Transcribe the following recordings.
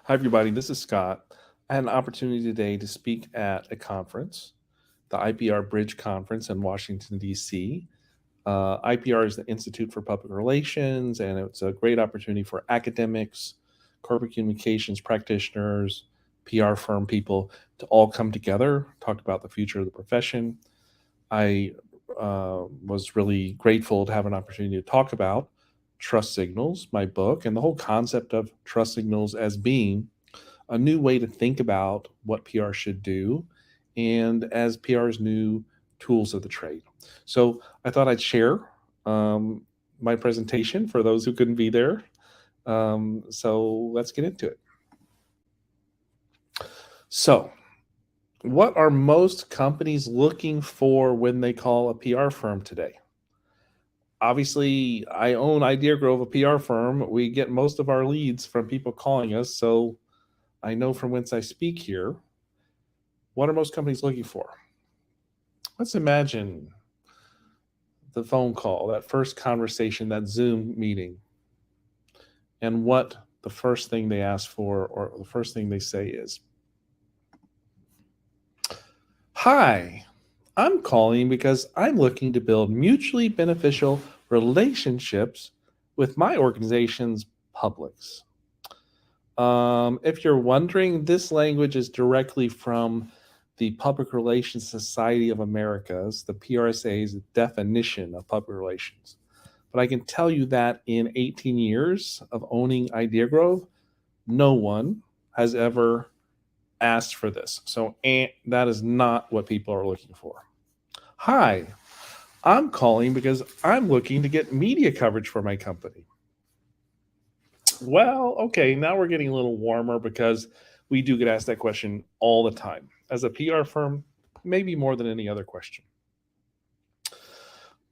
Hi, everybody. This is Scott. I had an opportunity today to speak at a conference, the IPR Bridge Conference in Washington, D.C. IPR is the Institute for Public Relations, and it's a great opportunity for academics, corporate communications practitioners, PR firm people to all come together, talk about the future of the profession. I was really grateful to have an opportunity to talk about trust signals, my book, and the whole concept of trust signals as being a new way to think about what PR should do and as PR's new tools of the trade. So I thought I'd share um, my presentation for those who couldn't be there. So let's get into it. So, what are most companies looking for when they call a PR firm today? Obviously, I own Idea Grove, a PR firm. We get most of our leads from people calling us. So I know from whence I speak here. What are most companies looking for? Let's imagine the phone call, that first conversation, that Zoom meeting, and what the first thing they ask for or the first thing they say is, "Hi, I'm calling because I'm looking to build mutually beneficial relationships with my organization's publics." If you're wondering, this language is directly from the Public Relations Society of America's, the PRSA's definition of public relations. But I can tell you that in 18 years of owning Idea Grove, no one has ever asked for this. So that is not what people are looking for. Hi, I'm calling because I'm looking to get media coverage for my company. Well, okay, now we're getting a little warmer because we do get asked that question all the time. As a PR firm, maybe more than any other question.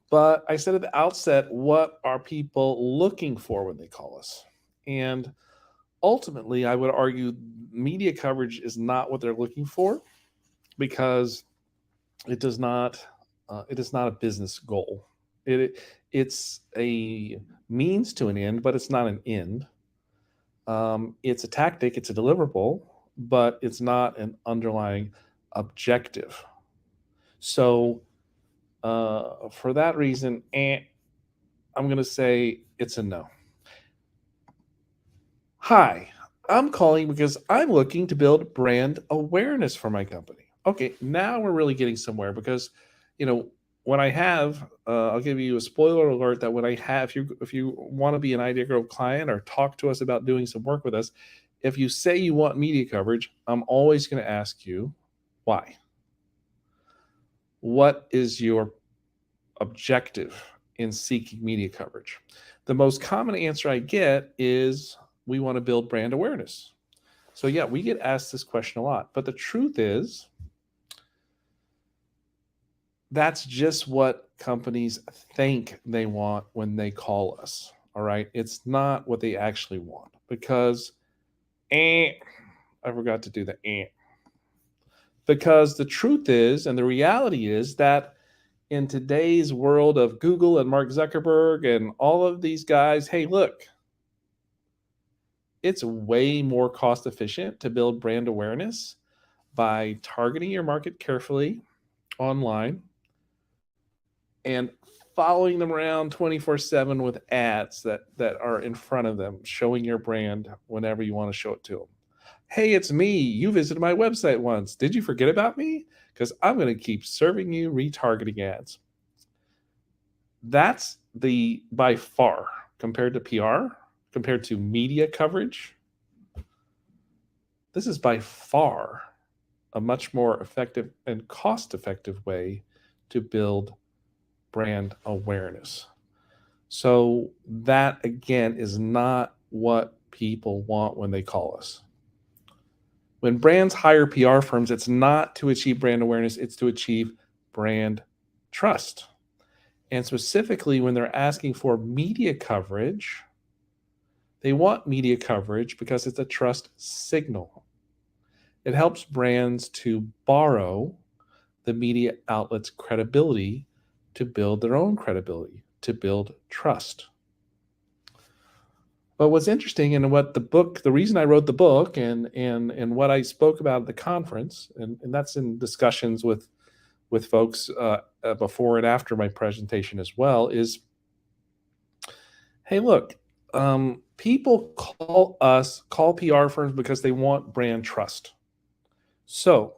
But I said at the outset, what are people looking for when they call us? And ultimately, I would argue media coverage is not what they're looking for because it does not. It is not a business goal. It's a means to an end, but it's not an end. It's a tactic. It's a deliverable, but it's not an underlying objective. So, for that reason, I'm going to say it's a no. Hi, I'm calling because I'm looking to build brand awareness for my company. Okay, now we're really getting somewhere because, you know, when I have, I'll give you a spoiler alert that when I have, if you want to be an Idea Grove client or talk to us about doing some work with us, if you say you want media coverage, I'm always going to ask you why. What is your objective in seeking media coverage? The most common answer I get is we want to build brand awareness. So, yeah, we get asked this question a lot. But the truth is, that's just what companies think they want when they call us. All right. It's not what they actually want because, I forgot to do the because the truth is, and the reality is that in today's world of Google and Mark Zuckerberg and all of these guys, hey, look, it's way more cost efficient to build brand awareness by targeting your market carefully online and following them around 24/7 with ads that are in front of them, showing your brand whenever you want to show it to them. Hey, it's me. You visited my website once. Did you forget about me? Because I'm going to keep serving you retargeting ads. That's the by far compared to PR, compared to media coverage, this is by far a much more effective and cost effective way to build brand awareness. So, that again is not what people want when they call us. When brands hire PR firms, it's not to achieve brand awareness, it's to achieve brand trust. And specifically, when they're asking for media coverage, they want media coverage because it's a trust signal. It helps brands to borrow the media outlet's credibility to build their own credibility, to build trust. But what's interesting, and what the reason I wrote the book, and what I spoke about at the conference, and that's in discussions with folks before and after my presentation as well, is, hey, look, people call PR firms because they want brand trust. So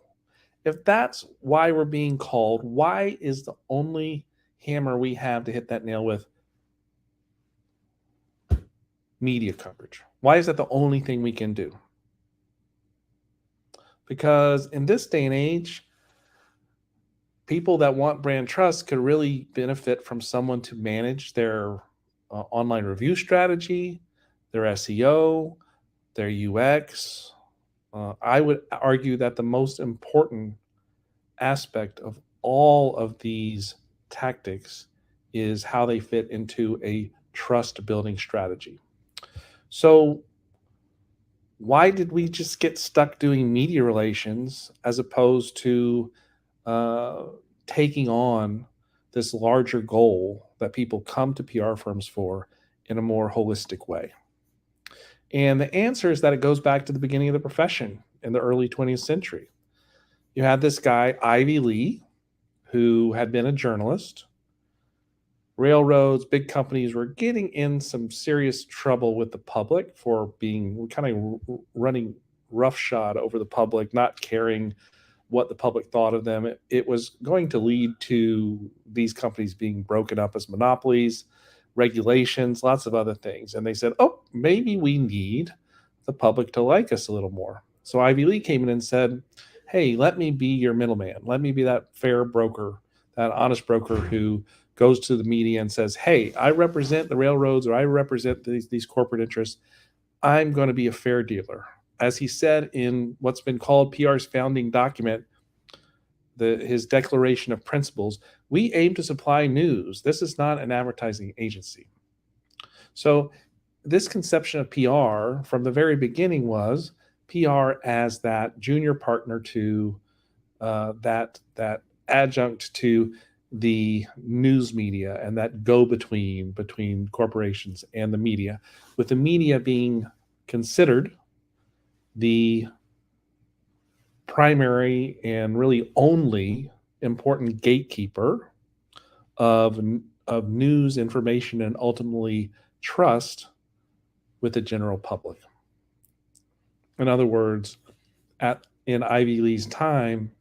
if that's why we're being called, why is the only hammer we have to hit that nail with media coverage? Why is that the only thing we can do? Because in this day and age, people that want brand trust could really benefit from someone to manage their online review strategy, their SEO, their UX. I would argue that the most important aspect of all of these tactics is how they fit into a trust building strategy. So, why did we just get stuck doing media relations as opposed to uh, taking on this larger goal that people come to PR firms for in a more holistic way? And the answer is that it goes back to the beginning of the profession in the early 20th century. You had this guy, Ivy Lee, who had been a journalist. Railroads, big companies were getting in some serious trouble with the public for being kind of running roughshod over the public, not caring what the public thought of them. It was going to lead to these companies being broken up as monopolies, regulations, lots of other things. And they said, oh, maybe we need the public to like us a little more. So Ivy Lee came in and said, hey, let me be your middleman. Let me be that fair broker, that honest broker who goes to the media and says, hey, I represent the railroads, or I represent these corporate interests. I'm going to be a fair dealer. As he said in what's been called PR's founding document, his declaration of principles, we aim to supply news. This is not an advertising agency. So this conception of PR from the very beginning was PR as that junior partner to that adjunct to the news media, and that between corporations and the media, with the media being considered the primary and really only important gatekeeper of news information and ultimately trust with the general public. In other words, in Ivy Lee's time,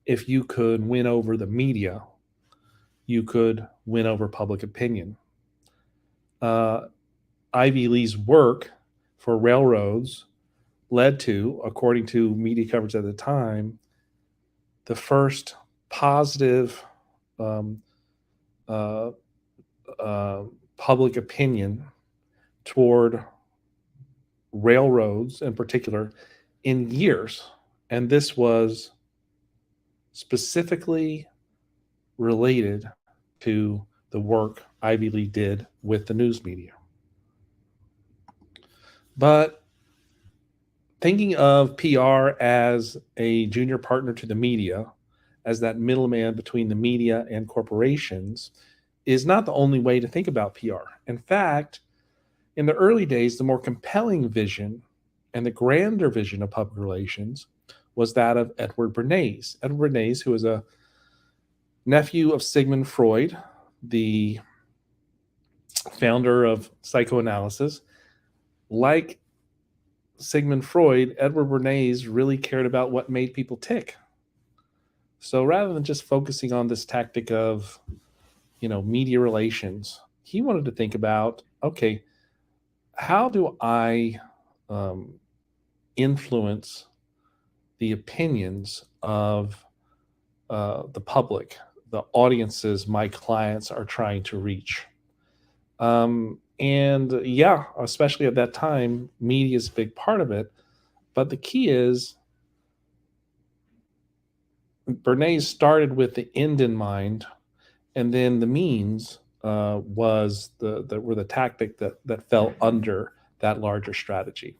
if you could win over the media, you could win over public opinion. Ivy Lee's work for railroads led to, according to media coverage at the time, the first positive um, uh, public opinion toward railroads in particular in years. And this was specifically related to the work Ivy Lee did with the news media. But thinking of PR as a junior partner to the media, as that middleman between the media and corporations, is not the only way to think about PR. In fact, in the early days, the more compelling vision and the grander vision of public relations was that of Edward Bernays. Edward Bernays, who was a nephew of Sigmund Freud, the founder of psychoanalysis. Like Sigmund Freud, Edward Bernays really cared about what made people tick. So rather than just focusing on this tactic of, media relations, he wanted to think about, okay, how do I influence the opinions of the public, the audiences my clients are trying to reach? And yeah, especially at that time, media is a big part of it. But the key is, Bernays started with the end in mind, and then the means was the tactic that fell under that larger strategy.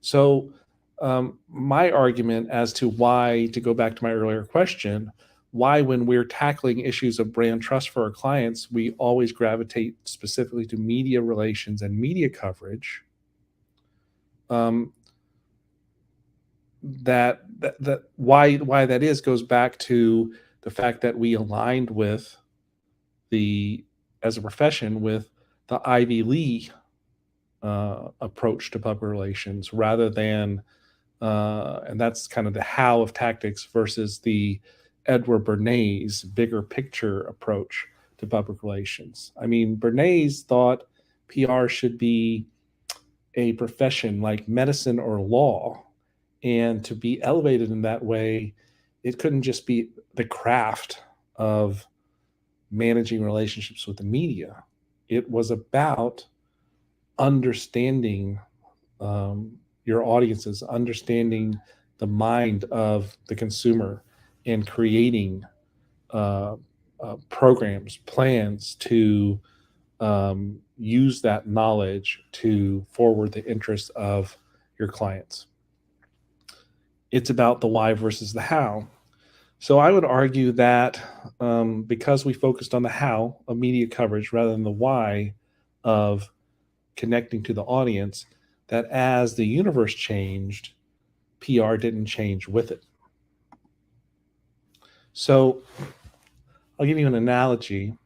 So my argument as to why, to go back to my earlier question, why when we're tackling issues of brand trust for our clients, we always gravitate specifically to media relations and media coverage. Um, that why that is goes back to the fact that we aligned with the as a profession with the Ivy League approach to public relations rather than and that's kind of the how of tactics versus the Edward Bernays bigger picture approach to public relations. I mean, Bernays thought PR should be a profession like medicine or law, and to be elevated in that way, it couldn't just be the craft of managing relationships with the media. It was about understanding your audiences, understanding the mind of the consumer, and creating uh, programs, plans to use that knowledge to forward the interests of your clients. It's about the why versus the how. So I would argue that because we focused on the how of media coverage rather than the why of connecting to the audience, that as the universe changed, PR didn't change with it. So I'll give you an analogy.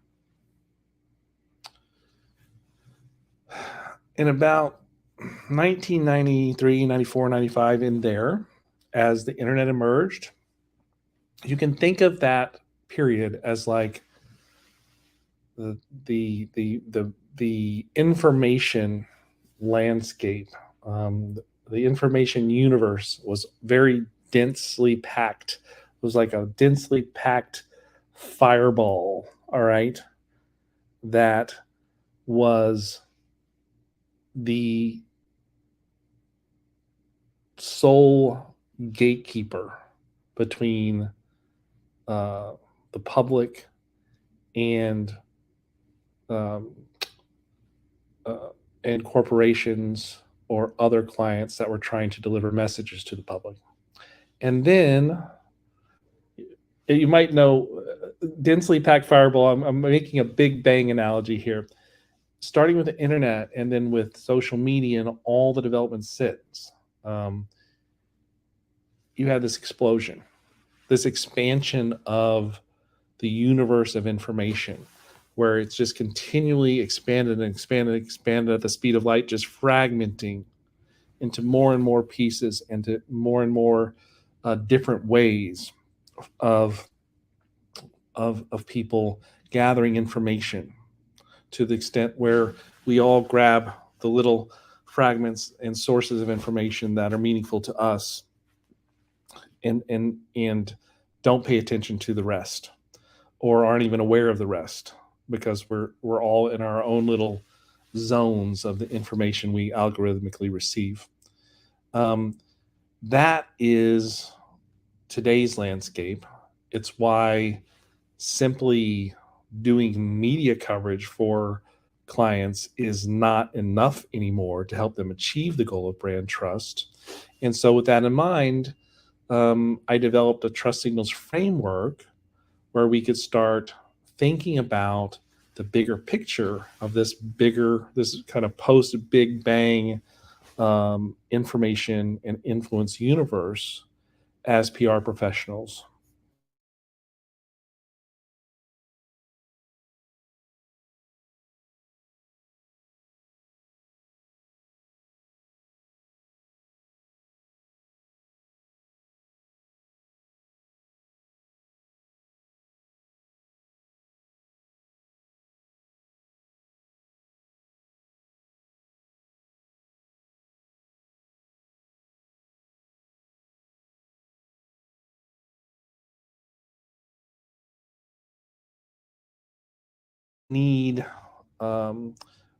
In about 1993, 94, 95, in there, as the internet emerged, you can think of that period as like the information landscape. The information universe was very densely packed. It was like a densely packed fireball, all right, that was the sole gatekeeper between uh, the public and um, and corporations or other clients that were trying to deliver messages to the public. And then you might know densely packed fireball. I'm making a big bang analogy here. Starting with the internet and then with social media and all the development since, you had this explosion, this expansion of the universe of information where it's just continually expanded and expanded and expanded at the speed of light, just fragmenting into more and more pieces and to more and more different ways of, of people gathering information to the extent where we all grab the little fragments and sources of information that are meaningful to us and don't pay attention to the rest or aren't even aware of the rest because we're all in our own little zones of the information we algorithmically receive. That is today's landscape. It's why simply doing media coverage for clients is not enough anymore to help them achieve the goal of brand trust. And so, with that in mind, I developed a trust signals framework where we could start thinking about the bigger picture of this kind of post Big Bang information and influence universe as PR professionals. Need um,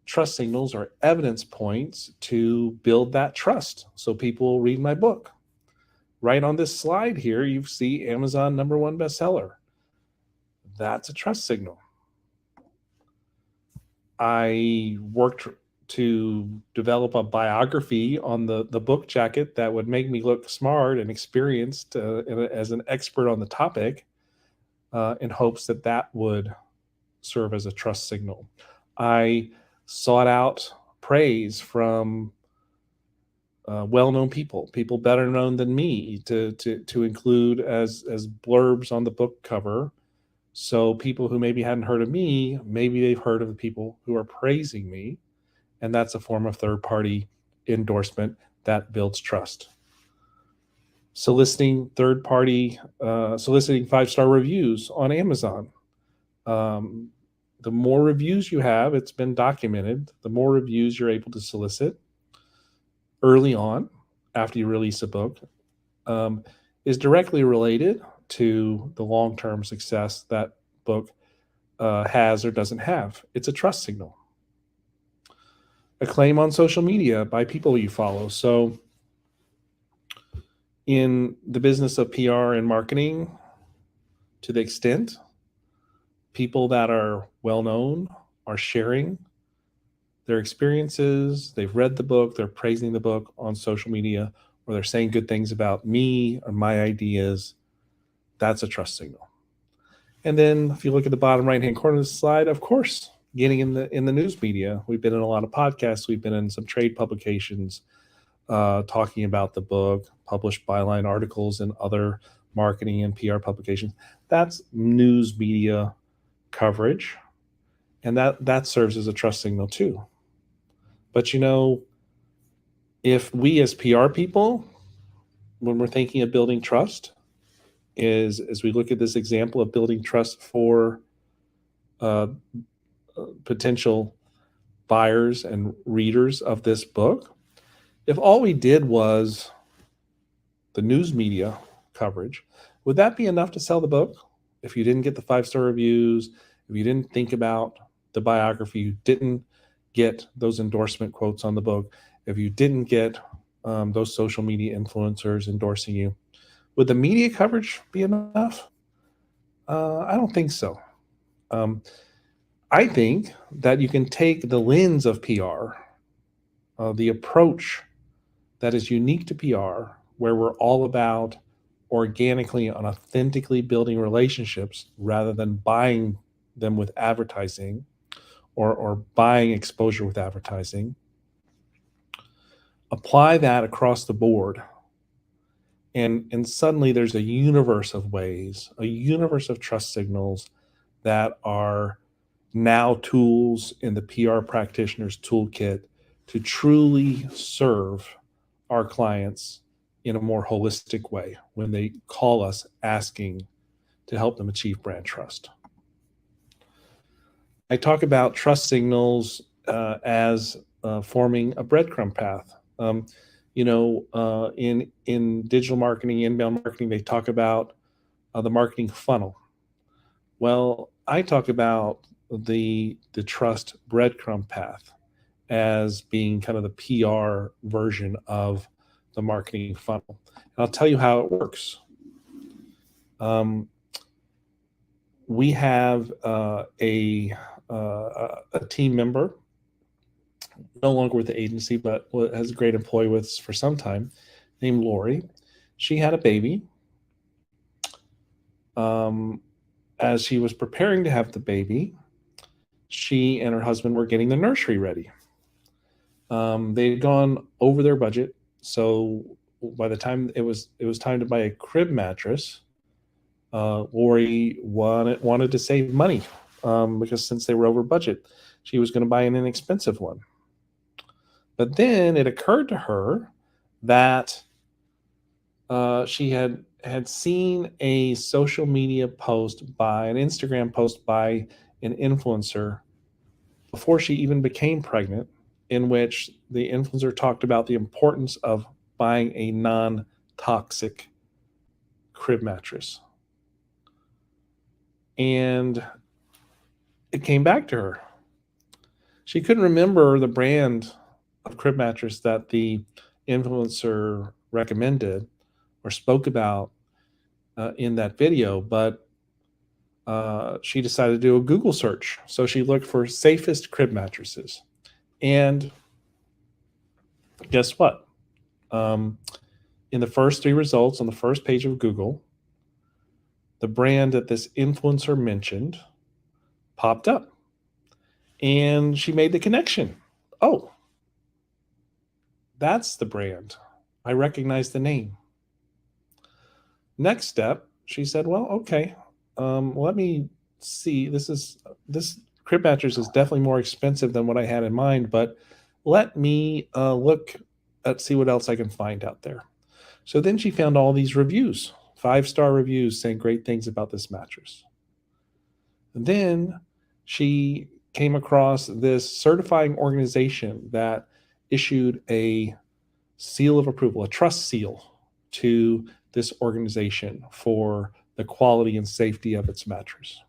trust signals or evidence points to build that trust so people will read my book. Right on this slide here, you see Amazon #1 bestseller. That's a trust signal. I worked to develop a biography on the book jacket that would make me look smart and experienced as an expert on the topic. in hopes that that would serve as a trust signal. I sought out praise from well-known people better known than me, to include as blurbs on the book cover. So people who maybe hadn't heard of me, maybe they've heard of the people who are praising me, and that's a form of third-party endorsement that builds trust. Soliciting soliciting 5-star reviews on Amazon. The more reviews you have, it's been documented, the more reviews you're able to solicit early on after you release a book, is directly related to the long-term success that book has or doesn't have. It's a trust signal. Acclaim on social media by people you follow. So in the business of PR and marketing, to the extent people that are well-known are sharing their experiences, they've read the book, they're praising the book on social media, or they're saying good things about me or my ideas, that's a trust signal. And then if you look at the bottom right-hand corner of the slide, of course, getting in the news media. We've been in a lot of podcasts, we've been in some trade publications talking about the book, published byline articles and other marketing and PR publications. That's news media coverage, and that serves as a trust signal too. But if we as PR people, when we're thinking of building trust, as we look at this example of building trust for potential buyers and readers of this book, if all we did was the news media coverage, would that be enough to sell the book? If you didn't get the 5-star reviews, if you didn't think about the biography, you didn't get those endorsement quotes on the book, if you didn't get those social media influencers endorsing you, would the media coverage be enough? I don't think so. I think that you can take the lens of PR, the approach that is unique to PR, where we're all about organically and authentically building relationships rather than buying them with advertising or buying exposure with advertising. Apply that across the board. And suddenly there's a universe of ways, a universe of trust signals that are now tools in the PR practitioner's toolkit to truly serve our clients in a more holistic way when they call us asking to help them achieve brand trust. I talk about trust signals as forming a breadcrumb path. In digital marketing, inbound marketing, they talk about the marketing funnel. Well, I talk about the trust breadcrumb path as being kind of the PR version of the marketing funnel. And I'll tell you how it works. We have a team member, no longer with the agency, but has a great employee with us for some time, named Lori. She had a baby. As she was preparing to have the baby, she and her husband were getting the nursery ready. They had gone over their budget, so by the time it was time to buy a crib mattress, Lori wanted to save money because since they were over budget, she was going to buy an inexpensive one. But then it occurred to her that she had seen a social media post by an Instagram post by an influencer before she even became pregnant, in which the influencer talked about the importance of buying a non-toxic crib mattress. And it came back to her. She couldn't remember the brand of crib mattress that the influencer recommended or spoke about in that video, but she decided to do a Google search. So she looked for safest crib mattresses. And guess what? In the first 3 results on the first page of Google, the brand that this influencer mentioned popped up. And she made the connection. Oh, that's the brand. I recognize the name. Next step, she said, well, okay, let me see. This crib mattress is definitely more expensive than what I had in mind, but let me look at see what else I can find out there. So then she found all these reviews, 5-star reviews saying great things about this mattress. And then she came across this certifying organization that issued a seal of approval, a trust seal to this organization for the quality and safety of its mattress.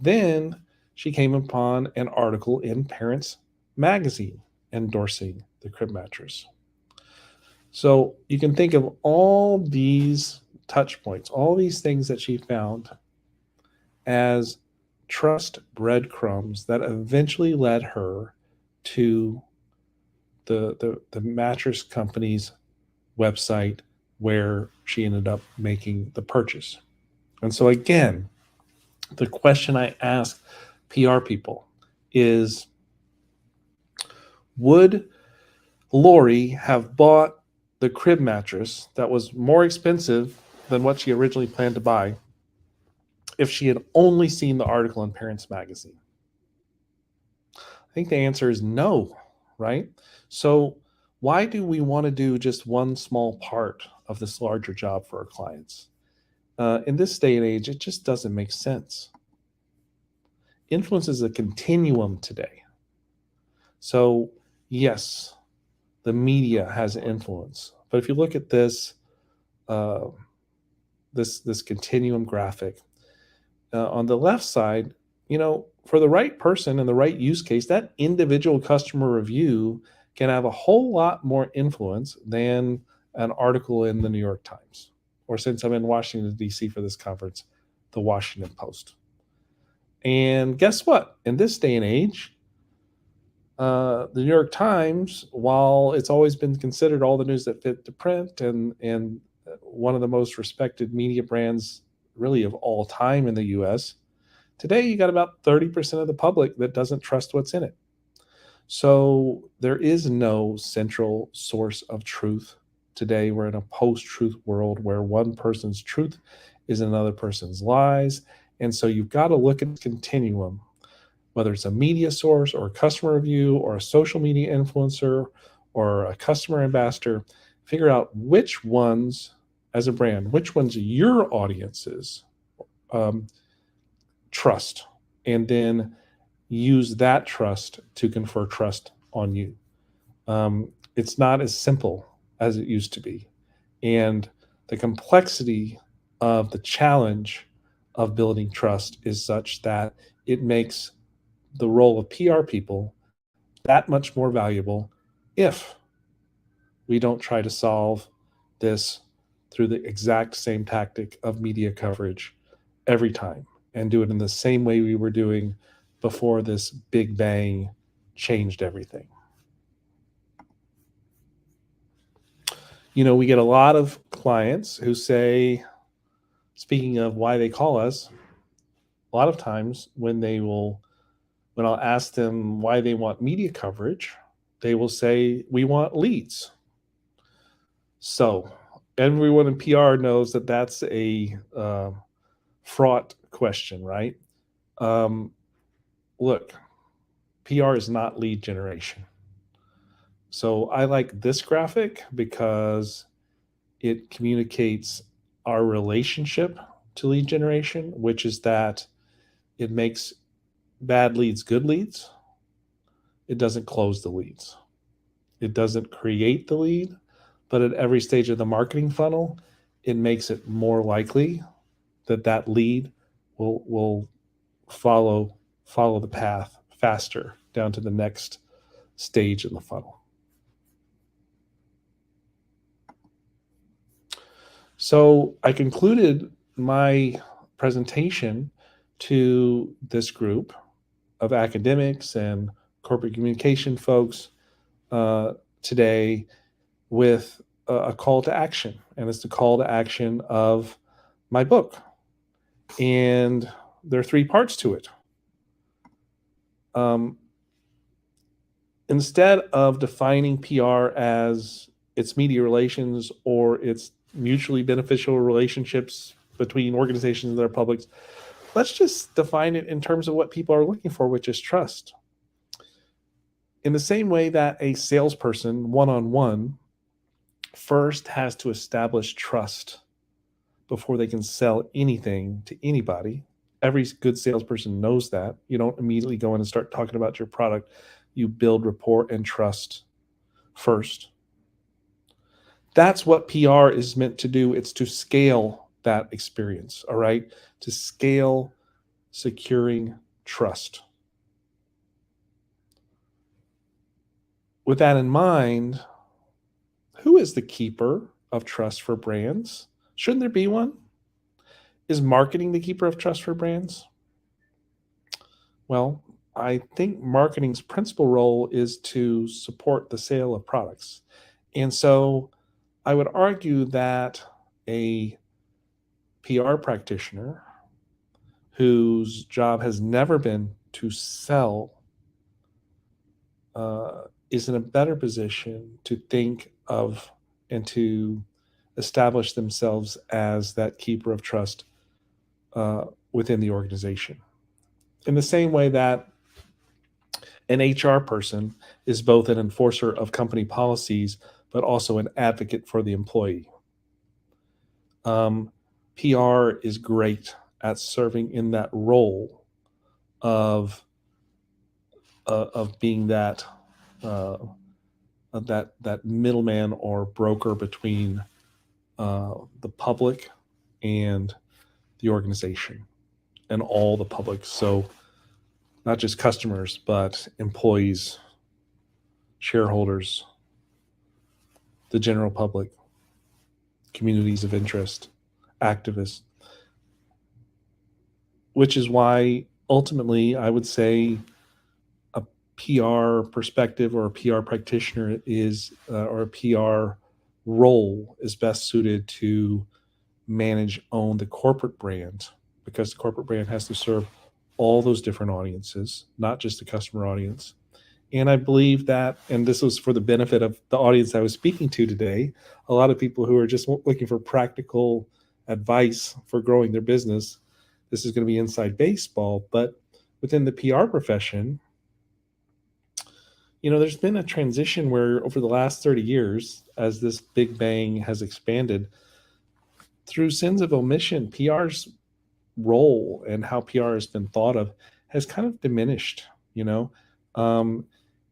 Then she came upon an article in Parents Magazine endorsing the crib mattress. So you can think of all these touch points, all these things that she found as trust breadcrumbs that eventually led her to the mattress company's website where she ended up making the purchase. And so again, the question I ask PR people is, would Lori have bought the crib mattress that was more expensive than what she originally planned to buy if she had only seen the article in Parents Magazine? I think the answer is no, right? So why do we want to do just one small part of this larger job for our clients? In this day and age, it just doesn't make sense. Influence is a continuum today. So yes, the media has influence, but if you look at this this continuum graphic on the left side, for the right person and the right use case, that individual customer review can have a whole lot more influence than an article in the New York Times, or since I'm in Washington, D.C. for this conference, the Washington Post. And guess what? In this day and age, the New York Times, while it's always been considered all the news that fit to print and one of the most respected media brands really of all time in the U.S., today you got about 30% of the public that doesn't trust what's in it. So there is no central source of truth today. We're in a post-truth world where one person's truth is another person's lies. And so you've got to look at the continuum, whether it's a media source or a customer review or a social media influencer or a customer ambassador, figure out which ones, as a brand, which ones your audiences trust, and then use that trust to confer trust on you. It's not as simple as it used to be. And the complexity of the challenge of building trust is such that it makes the role of PR people that much more valuable if we don't try to solve this through the exact same tactic of media coverage every time and do it in the same way we were doing before this big bang changed everything. We get a lot of clients who say, speaking of why they call us, a lot of times when I'll ask them why they want media coverage, they will say, we want leads. So everyone in PR knows that that's a fraught question, right? Look, PR is not lead generation. So I like this graphic because it communicates our relationship to lead generation, which is that it makes bad leads good leads. It doesn't close the leads. It doesn't create the lead, but at every stage of the marketing funnel, it makes it more likely that lead will follow the path faster down to the next stage in the funnel. So I concluded my presentation to this group of academics and corporate communication folks today with a call to action. And it's the call to action of my book. And there are 3 parts to it. Instead of defining PR as its media relations or its mutually beneficial relationships between organizations and their publics, let's just define it in terms of what people are looking for, which is trust. In the same way that a salesperson, one-on-one, first has to establish trust before they can sell anything to anybody. Every good salesperson knows that. You don't immediately go in and start talking about your product. You build rapport and trust first. That's what PR is meant to do. It's to scale that experience, all right? To scale securing trust. With that in mind, who is the keeper of trust for brands? Shouldn't there be one? Is marketing the keeper of trust for brands? Well, I think marketing's principal role is to support the sale of products. And so I would argue that a PR practitioner whose job has never been to sell is in a better position to think of and to establish themselves as that keeper of trust within the organization. In the same way that an HR person is both an enforcer of company policies, but also an advocate for the employee. PR is great at serving in that role of being that that middleman or broker between the public and the organization and all the public. So not just customers, but employees, shareholders, the general public, communities of interest, activists, which is why ultimately I would say a PR perspective or a PR practitioner is, or a PR role is best suited to manage, own the corporate brand, because the corporate brand has to serve all those different audiences, not just the customer audience. And I believe that, and this was for the benefit of the audience I was speaking to today, a lot of people who are just looking for practical advice for growing their business. This is going to be inside baseball, but within the PR profession, there's been a transition where over the last 30 years, as this big bang has expanded, through sins of omission, PR's role and how PR has been thought of has kind of diminished.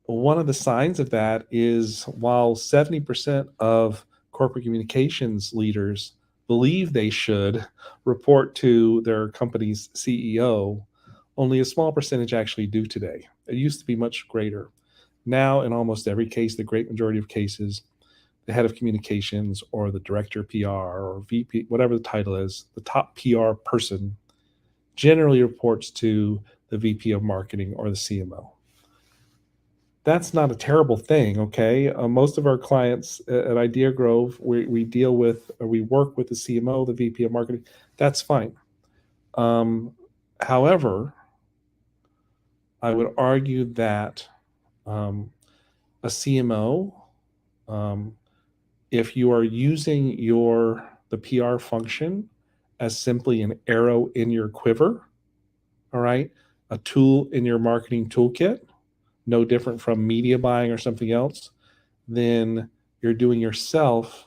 One of the signs of that is while 70% of corporate communications leaders believe they should report to their company's CEO, only a small percentage actually do today. It used to be much greater. Now, in almost every case, the great majority of cases, the head of communications or the director of PR or VP, whatever the title is, the top PR person generally reports to the VP of marketing or the CMO. That's not a terrible thing, okay? Most of our clients at Idea Grove, we deal with, or we work with the CMO, the VP of marketing. That's fine. However, I would argue that a CMO, if you are using the PR function as simply an arrow in your quiver, all right, a tool in your marketing toolkit, no different from media buying or something else, then you're doing yourself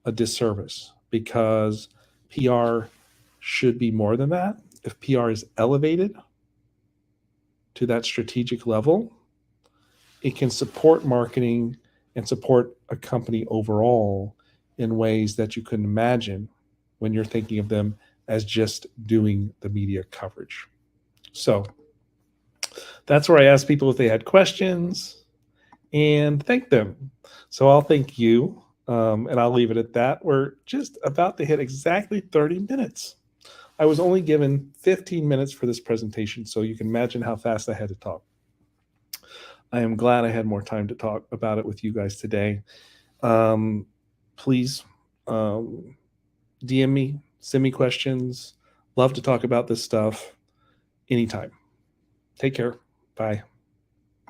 a disservice, because PR should be more than that. If PR is elevated to that strategic level, it can support marketing and support a company overall in ways that you couldn't imagine when you're thinking of them as just doing the media coverage. So that's where I ask people if they had questions and thank them. So I'll thank you, and I'll leave it at that. We're just about to hit exactly 30 minutes. I was only given 15 minutes for this presentation, so you can imagine how fast I had to talk. I am glad I had more time to talk about it with you guys today. Please DM me, Send me questions. Love to talk about this stuff anytime. Take care. Bye.